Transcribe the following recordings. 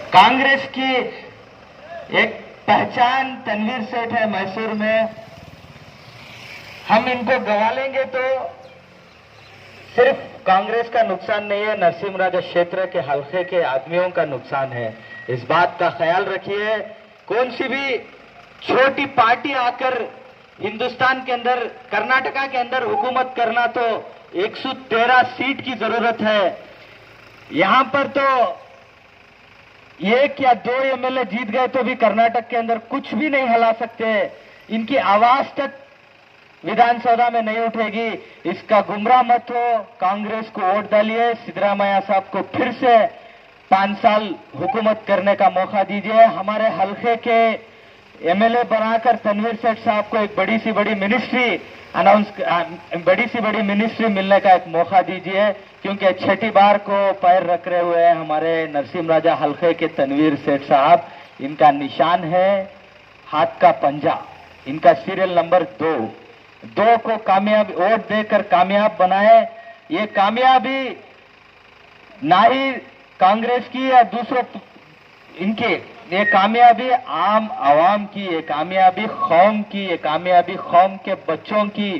कांग्रेस की एक पहचान तनवीर सेठ है मैसूर में। हम इनको गवा लेंगे तो सिर्फ कांग्रेस का नुकसान नहीं है, नरसिंह राजा क्षेत्र के हल्के के आदमियों का नुकसान है। इस बात का ख्याल रखिए। कौन सी भी छोटी पार्टी आकर हिंदुस्तान के अंदर, कर्नाटका के अंदर हुकूमत करना तो 113 सीट की जरूरत है। यहां पर तो एक या दो एमएलए जीत गए तो भी कर्नाटक के अंदर कुछ भी नहीं हिला सकते। इनकी आवाज तक विधानसभा में नहीं उठेगी। इसका गुमराह मत हो, कांग्रेस को वोट डालिए, सिद्धरामैया साहब को फिर से 5 साल हुकूमत करने का मौका दीजिए। हमारे हल्के के एमएलए बनाकर तनवीर सेठ साहब को एक बड़ी सी बड़ी मिनिस्ट्री मिलने का एक मौका दीजिए, क्योंकि छठी बार को पैर रख रहे हुए हैं हमारे नरसिंह राजा हल्के के तनवीर सेठ साहब। इनका निशान है हाथ का पंजा, इनका सीरियल नंबर 2 को कामयाब वोट देकर कामयाब बनाए। ये कामयाबी ना ही कांग्रेस की या दूसरों इनकी, ये कामयाबी आम आवाम की, ये कामयाबी कौम की, ये कामयाबी कौम के बच्चों की,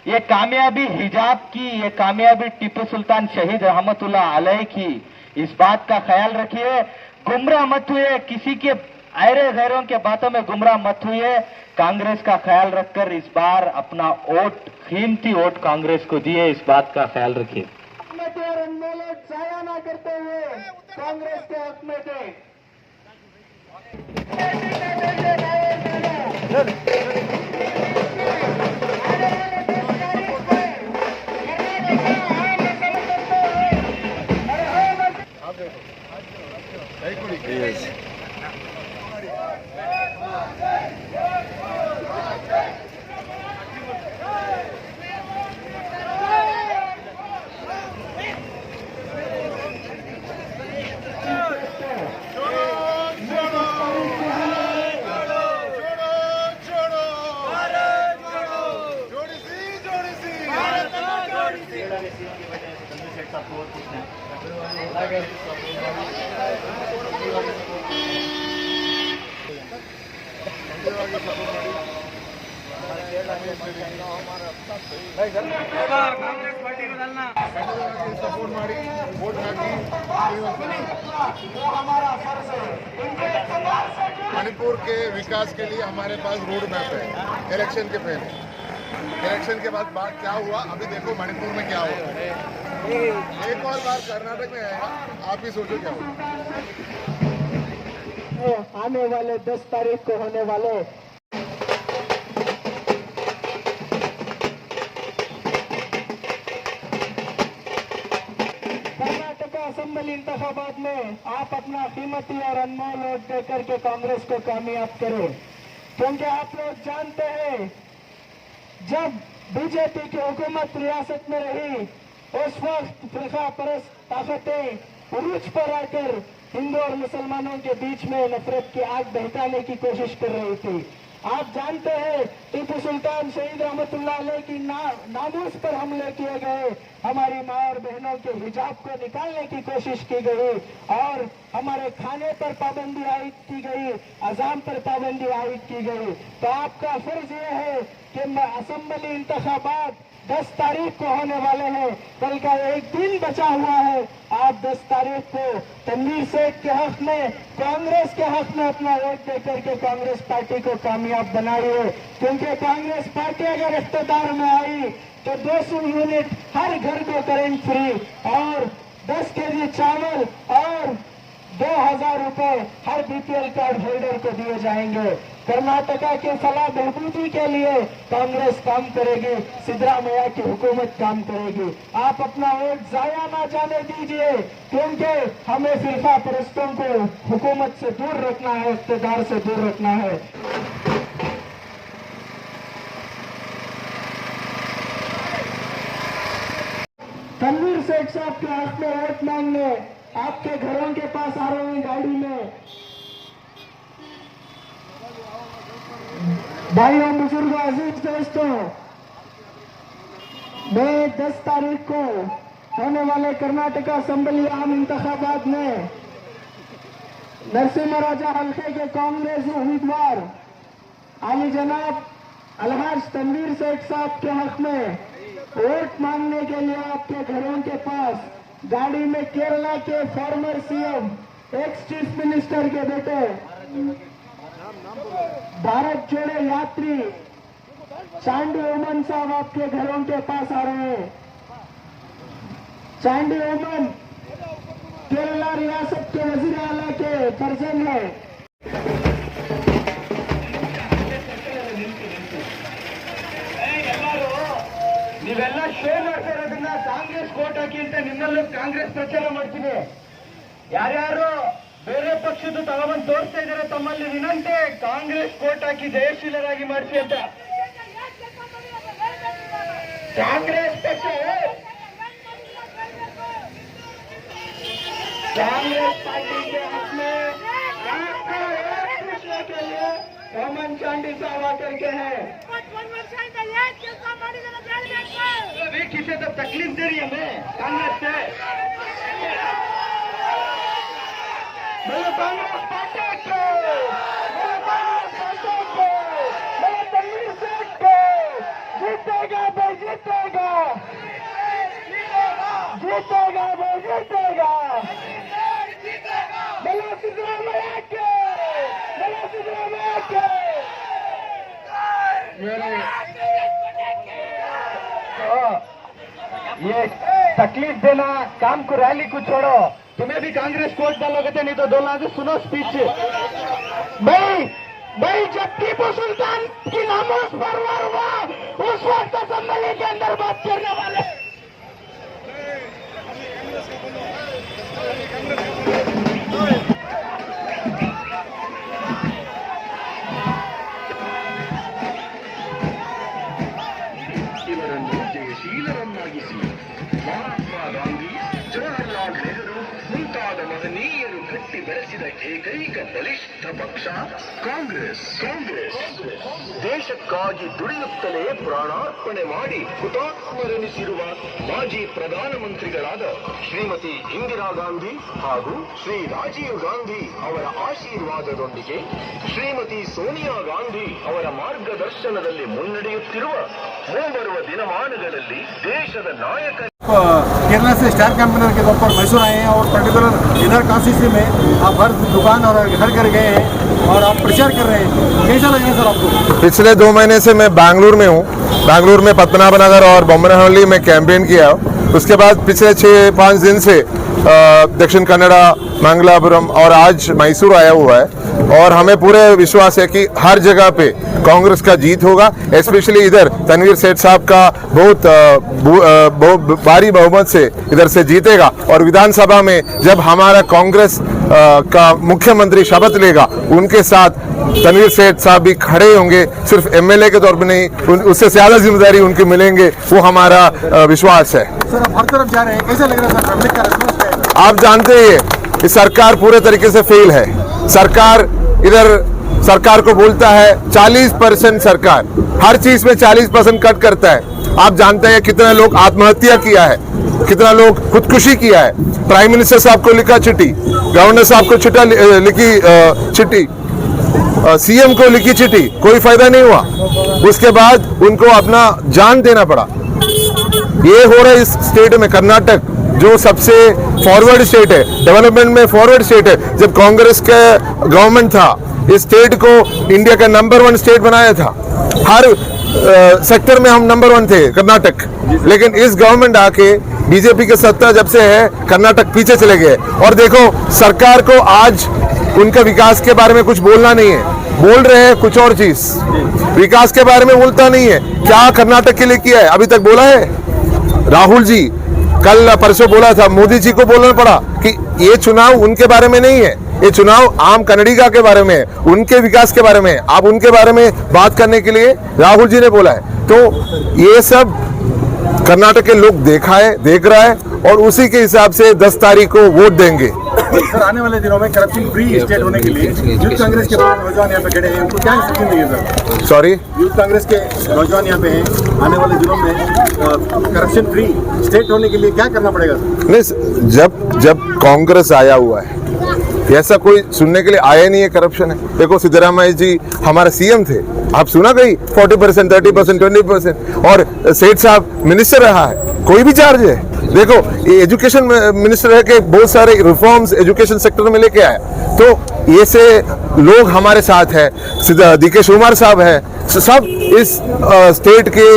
ये कामयाबी हिजाब की, ये कामयाबी टीपू सुल्तान शहीद रहमतुल्लाह अलैह की। इस बात का ख्याल रखिए। गुमराह मत हुए, किसी के ऐरे गैरों के बातों में गुमराह मत हुए। कांग्रेस का ख्याल रखकर इस बार अपना वोट, कीमती वोट कांग्रेस को दिए। इस बात का ख्याल रखिए। जाया ना करते हुए कांग्रेस के हक में थे। मणिपुर के विकास के लिए हमारे पास रोड मैप है। इलेक्शन के पहले, इलेक्शन के बाद क्या हुआ, अभी देखो मणिपुर में क्या हुआ। एक और बार कर्नाटक में आएगा, आप ही सोचो क्या होगा। आने वाले 10 तारीख को होने वाले कर्नाटका असेंबली इंतखाबात में आप अपना कीमती और अनमोल वोट देकर के कांग्रेस को कामयाब करें, क्योंकि आप लोग जानते हैं जब बीजेपी की हुकूमत रियासत में रही उस वक्त फिरका परस्त ताकतें उरूज पर आकर हिंदू और मुसलमानों के बीच में नफरत की आग बहकाने की कोशिश कर रही थी। आप जानते हैं टीपू सुल्तान शहीद रहमतुल्लाह अलैह की नामूस पर हमले किए गए, हमारी माँ और बहनों के हिजाब को निकालने की कोशिश की गई और हमारे खाने पर पाबंदी आयद की गई, अजान पर पाबंदी आयद की गई। तो आपका फर्ज ये है कि असेंबली इंतखाबात 10 तारीख को होने वाले हैं, कल का एक दिन बचा हुआ है। आप 10 तारीख को तनवीर सेठ के हक में, कांग्रेस के हक में अपना वोट देकर के कांग्रेस पार्टी को कामयाब बनाइए, क्योंकि कांग्रेस पार्टी अगर इख्तियार में आई तो 200 यूनिट हर घर को करंट फ्री और 10 केजी चावल और 2000 रुपए हर बीपीएल कार्ड होल्डर को दिए जाएंगे। कर्नाटका के फलाह बहबूदी के लिए कांग्रेस काम करेगी, सिद्धरामैया की हुकूमत काम करेगी। आप अपना वोट जाया ना जाने दीजिए, क्योंकि हमें फिरका परस्तों को हुकूमत से दूर रखना है, इख्तियार से दूर रखना है। तनवीर सेठ साहब के हक में वोट मांगने आपके घरों के पास आ रहे हैं गाड़ी में। भाइयों बुजुर्गों अजीज दोस्तों, मैं 10 तारीख को होने वाले कर्नाटका असेंबली आम इंतखाबात में नरसिम्हा हल्के के कांग्रेस उम्मीदवार आली जनाब अलहाज तनवीर सेठ साहब के हक में वोट मांगने के लिए आपके घरों के पास गाड़ी में केरला के farmer CM ex chief minister के बेटे भारत जोड़े यात्री चांडी ओमन साहब आपके घरों के पास आ रहे हैं। चांडी ओमन केरला रियासत के वजीर आला के फर्जंद है। ನೀವೆಲ್ಲ ಶೋ ಮಾಡ್ತಾ ಇರೋದ್ರಿಂದ ಕಾಂಗ್ರೆಸ್ ಕೋಟ್ ಹಾಕಿ ಅಂತ ನಿಮ್ಮಲ್ಲೂ ಕಾಂಗ್ರೆಸ್ ಪ್ರಚಾರ ಮಾಡ್ತೀವಿ. ಯಾರ್ಯಾರು ಬೇರೆ ಪಕ್ಷದ ತಗೊಂಡು ತೋರಿಸ್ತಾ ಇದ್ದಾರೆ ತಮ್ಮಲ್ಲಿ ವಿನಂತಿ ಕಾಂಗ್ರೆಸ್ ಕೋಟ್ ಹಾಕಿ ಜಯಶೀಲರಾಗಿ ಮಾಡಿಸಿ ಅಂತ. ಕಾಂಗ್ರೆಸ್ ಪಕ್ಷ कांग्रेस पार्टी के हक में आपको एक दूसरे के लिए ओमन चांडी साहब आकर के हैं। अभी किसे तो तकलीफ दे रही है हमें कांग्रेस से। बोलो कांग्रेस पार्टी को, बोलो कांग्रेस पार्टी को, बोलो तनवीर सेठ को। जीतेगा भाई जीतेगा, जीतेगा भाई जीतेगा। बोलो सिद्धरामैया के, बोलो सिद्धरामैया के। ये तकलीफ देना काम को रैली को छोड़ो। तुम्हें भी कांग्रेस कोर्ट डालोगे थे, नहीं तो 2 लाख सुनो स्पीच। भाई जब टीपू सुल्तान की नामोस पर वार हुआ उस वक्त असेंबली के अंदर बात करने वाले ಇವರನ್ನು ಜಯಶೀಲರನ್ನಾಗಿಸಿ ಮಹಾತ್ಮ ಗಾಂಧಿ, ಜವಾಹರ್ಲಾಲ್ ನೆಹರು ಮುಂತಾದ ಮಹನೀಯರು ಕಟ್ಟಿ ಬೆಳೆಸಿದ ಏಕೈಕ ಬಲಿಷ್ಠ ಪಕ್ಷ ಕಾಂಗ್ರೆಸ್. ಕಾಂಗ್ರೆಸ್ ದೇಶಕ್ಕಾಗಿ ದುಡಿಯುತ್ತಲೇ ಪ್ರಾಣಾರ್ಪಣೆ ಮಾಡಿ ಹುತಾತ್ಮರೆನಿಸಿರುವ ಮಾಜಿ ಪ್ರಧಾನಮಂತ್ರಿಗಳಾದ ಶ್ರೀಮತಿ ಇಂದಿರಾ ಗಾಂಧಿ ಹಾಗೂ ಶ್ರೀ ರಾಜೀವ್ ಗಾಂಧಿ ಅವರ ಆಶೀರ್ವಾದದೊಂದಿಗೆ ಶ್ರೀಮತಿ ಸೋನಿಯಾ ಗಾಂಧಿ ಅವರ ಮಾರ್ಗದರ್ಶನದಲ್ಲಿ ಮುನ್ನಡೆಯುತ್ತಿರುವ ಮುಂಬರುವ ದಿನಮಾನಗಳಲ್ಲಿ ದೇಶದ ನಾಯಕ केरला से स्टार कैंपेनर के तौर पर मैसूर आए हैं और पर्टिकुलर इधर कांस्टिट्यूंसी में आप हर दुकान और घर घर गए हैं और आप प्रचार कर रहे हैं। कैसा लग रहा है सर आपको? पिछले 2 महीने से मैं बैंगलोर में हूँ। बैंगलोर में पद्मनाभनगर और बोम्मनहल्ली में कैंपेन किया। उसके बाद पिछले 6-5 दिन से दक्षिण कन्नड़ा, मंगलापुरम और आज मैसूर आया हुआ है और हमें पूरे विश्वास है कि हर जगह पे कांग्रेस का जीत होगा। स्पेशली इधर तनवीर सेठ साहब का बहुत भारी बहुमत से इधर से जीतेगा और विधानसभा में जब हमारा कांग्रेस का मुख्यमंत्री शपथ लेगा उनके साथ तनवीर सेठ साहब भी खड़े होंगे। सिर्फ एमएलए के तौर पर नहीं, उससे ज्यादा जिम्मेदारी उनकी मिलेंगे, वो हमारा विश्वास है। सर आप हर तरफ जा रहे हैं, कैसा लग रहा है सर? पब्लिक का रिस्पांस क्या है? आप जानते हैं कि सरकार पूरे तरीके से फेल है। सरकार को बोलता है 40% सरकार हर चीज में 40% कट करता है। आप जानते हैं कितने लोग आत्महत्या किया है, कितना लोग खुदकुशी किया है। प्राइम मिनिस्टर साहब को लिखा चिट्ठी, गवर्नर साहब को लिखी चिट्ठी, सीएम को लिखी चिट्ठी, कोई फायदा नहीं हुआ। उसके बाद उनको अपना जान देना पड़ा। ये हो रहा है इस स्टेट में, कर्नाटक जो सबसे फॉरवर्ड स्टेट है, डेवलपमेंट में फॉरवर्ड स्टेट है। जब कांग्रेस का गवर्नमेंट था इस स्टेट को इंडिया का नंबर 1 स्टेट बनाया था। हर सेक्टर में हम नंबर 1 थे कर्नाटक, लेकिन इस गवर्नमेंट आके बीजेपी की सत्ता जब से है कर्नाटक पीछे चले गए। और देखो सरकार को आज उनका विकास के बारे में कुछ बोलना नहीं है, बोल रहे हैं कुछ और चीज। विकास के बारे में बोलता नहीं है। क्या कर्नाटक के लिए किया है अभी तक बोला है? राहुल जी कल परसों बोला था, मोदी जी को बोलना पड़ा कि ये चुनाव उनके बारे में नहीं है, ये चुनाव आम कन्नडिगा के बारे में है, उनके विकास के बारे में है। आप उनके बारे में बात करने के लिए राहुल जी ने बोला है। तो ये सब कर्नाटक के लोग देख रहा है और उसी के हिसाब से 10 तारीख को वोट देंगे। सर आने वाले दिनों में करप्शन फ्री स्टेट होने के लिए यूथ कांग्रेस के नौजवान यहाँ पे खड़े हैं, उनको क्या इंस्ट्रक्शन देंगे सर? सॉरी, यूथ कांग्रेस के नौजवान यहाँ पे हैं, आने वाले दिनों में करप्शन फ्री स्टेट होने के लिए क्या करना पड़ेगा सर? नहीं, जब कांग्रेस आया हुआ है ऐसा कोई सुनने के लिए आया नहीं है करप्शन है। देखो सिद्धरामैया जी हमारे सीएम थे, आप सुना कहीं 40%, 30%, 20%, और सेठ साहब मिनिस्टर रहा है, कोई भी चार्ज है। देखो ये एजुकेशन मिनिस्टर है कि बहुत सारे रिफॉर्म्स एजुकेशन सेक्टर में लेके आए, तो ये से लोग हमारे साथ है, DK शिवकुमार साहब है, सब इस स्टेट के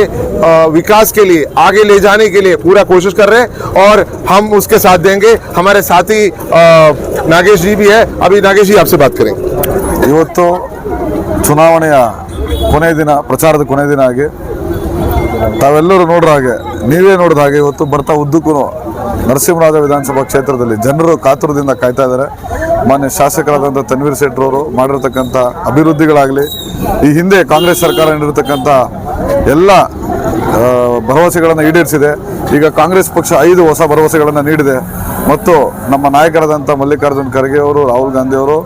विकास के लिए आगे ले जाने के लिए पूरा कोशिश कर रहे हैं और हम उसके साथ देंगे। हमारे साथी नागेश जी भी है, अभी नागेश जी आपसे बात करेंगे। ಇವತ್ತು ಚುನಾವಣೆಯ ಕೊನೆಯ ದಿನ, ಪ್ರಚಾರದ ಕೊನೆಯ ದಿನ ಆಗಿ ತಾವೆಲ್ಲರೂ ನೋಡ್ರ ಹಾಗೆ, ನೀವೇ ನೋಡಿದ ಹಾಗೆ ಇವತ್ತು ಬರ್ತಾ ಉದ್ದಕ್ಕೂ ನರಸಿಂಹರಾಜ ವಿಧಾನಸಭಾ ಕ್ಷೇತ್ರದಲ್ಲಿ ಜನರು ಕಾತುರದಿಂದ ಕಾಯ್ತಾ ಇದ್ದಾರೆ. ಮಾನ್ಯ ಶಾಸಕರಾದಂಥ ತನ್ವೀರ್ ಸೇಠ್ರವರು ಮಾಡಿರ್ತಕ್ಕಂಥ ಅಭಿವೃದ್ಧಿಗಳಾಗಲಿ, ಈ ಹಿಂದೆ ಕಾಂಗ್ರೆಸ್ ಸರ್ಕಾರ ನೀಡಿರ್ತಕ್ಕಂಥ ಎಲ್ಲ ಭರವಸೆಗಳನ್ನು ಈಡೇರಿಸಿದೆ. ಈಗ ಕಾಂಗ್ರೆಸ್ ಪಕ್ಷ 5 ಹೊಸ ಭರವಸೆಗಳನ್ನು ನೀಡಿದೆ ಮತ್ತು ನಮ್ಮ ನಾಯಕರಾದಂಥ ಮಲ್ಲಿಕಾರ್ಜುನ್ ಖರ್ಗೆ ಅವರು, ರಾಹುಲ್ ಗಾಂಧಿ ಅವರು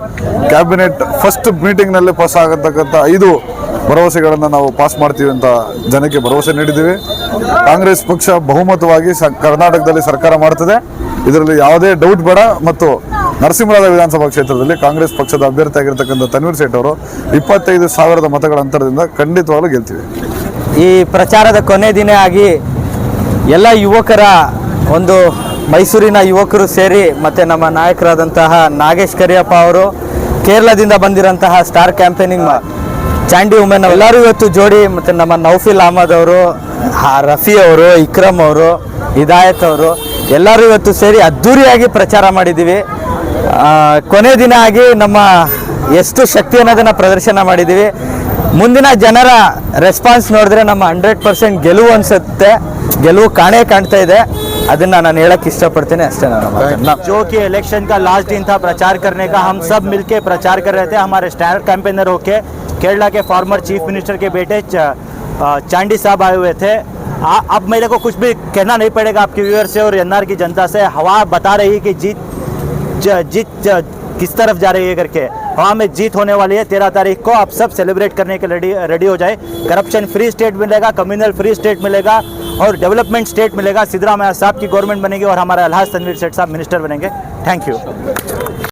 ಕ್ಯಾಬಿನೆಟ್ ಫಸ್ಟ್ ಮೀಟಿಂಗ್ನಲ್ಲಿ ಪಾಸ್ ಆಗತಕ್ಕಂಥ 5 ಭರವಸೆಗಳನ್ನು ನಾವು ಪಾಸ್ ಮಾಡ್ತೀವಿ ಅಂತ ಜನಕ್ಕೆ ಭರವಸೆ ನೀಡಿದ್ದೀವಿ. ಕಾಂಗ್ರೆಸ್ ಪಕ್ಷ ಬಹುಮತವಾಗಿ ಕರ್ನಾಟಕದಲ್ಲಿ ಸರ್ಕಾರ ಮಾಡ್ತದೆ, ಇದರಲ್ಲಿ ಯಾವುದೇ ಡೌಟ್ ಬೇಡ. ಮತ್ತು ನರಸಿಂಹರಾಜ ವಿಧಾನಸಭಾ ಕ್ಷೇತ್ರದಲ್ಲಿ ಕಾಂಗ್ರೆಸ್ ಪಕ್ಷದ ಅಭ್ಯರ್ಥಿ ಆಗಿರ್ತಕ್ಕಂಥ ತನ್ವೀರ್ ಸೇಠ್ ಅವರು 25,000 ಮತಗಳ ಅಂತರದಿಂದ ಖಂಡಿತವಾಗ್ಲೂ ಗೆಲ್ತೀವಿ. ಈ ಪ್ರಚಾರದ ಕೊನೆ ದಿನ ಆಗಿ ಎಲ್ಲ ಯುವಕರ ಒಂದು ಮೈಸೂರಿನ ಯುವಕರು ಸೇರಿ ಮತ್ತು ನಮ್ಮ ನಾಯಕರಾದಂತಹ ನಾಗೇಶ್ ಕರಿಯಪ್ಪ ಅವರು, ಕೇರಳದಿಂದ ಬಂದಿರೋಂತಹ ಸ್ಟಾರ್ ಕ್ಯಾಂಪೇನಿಂಗ್ ಚಾಂಡಿ ವುಮೆನ್ ಎಲ್ಲರೂ ಇವತ್ತು ಜೋಡಿ, ಮತ್ತು ನಮ್ಮ ನೌಫಿಲ್ ಅಹಮದ್ ಅವರು, ರಫಿ ಅವರು, ಇಕ್ರಮ್ ಅವರು, ಹಿದಾಯತ್ ಅವರು ಎಲ್ಲರೂ ಇವತ್ತು ಸೇರಿ ಅದ್ಧೂರಿಯಾಗಿ ಪ್ರಚಾರ ಮಾಡಿದ್ದೀವಿ. ಕೊನೆ ದಿನ ಆಗಿ ನಮ್ಮ ಎಷ್ಟು ಶಕ್ತಿ ಅನ್ನೋದನ್ನು ಪ್ರದರ್ಶನ ಮಾಡಿದ್ದೀವಿ. ಮುಂದಿನ ಜನರ ರೆಸ್ಪಾನ್ಸ್ ನೋಡಿದ್ರೆ ನಮ್ಮ 100% ಗೆಲುವು ಅನಿಸುತ್ತೆ, ಗೆಲುವು ಕಾಣ್ತಾ ಇದೆ. ಅದನ್ನ ನಾನು ಹೇಳಕ್ಕೆ ಇಷ್ಟಪಡ್ತೀನಿ, ಅಷ್ಟೇ ನಾನು ಮಾತನ್ನ. जो कि इलेक्शन का लास्ट दिन था प्रचार करने का, हम सब मिलके प्रचार कर रहे थे. हमारे स्टार कैंपेनर होके केरला के फॉर्मर चीफ मिनिस्टर के बेटे चांडी साहब आए हुए थे. अब मेरे को कुछ भी कहना नहीं पड़ेगा आपके व्यूअर से और एनआर की जनता से. हवा बता रही है कि जीत किस तरफ जा रही है करके. हवा में जीत होने वाली है 13 तारीख को. आप सब सेलिब्रेट करने के रेडी हो जाए. करप्शन फ्री स्टेट मिलेगा, कम्युनल फ्री स्टेट मिलेगा और डेवलपमेंट स्टेट मिलेगा. सिद्धरामैया साहब की गवर्नमेंट बनेगी और हमारे अलहाज तनवीर सेठ साहब मिनिस्टर बनेंगे. Thank you.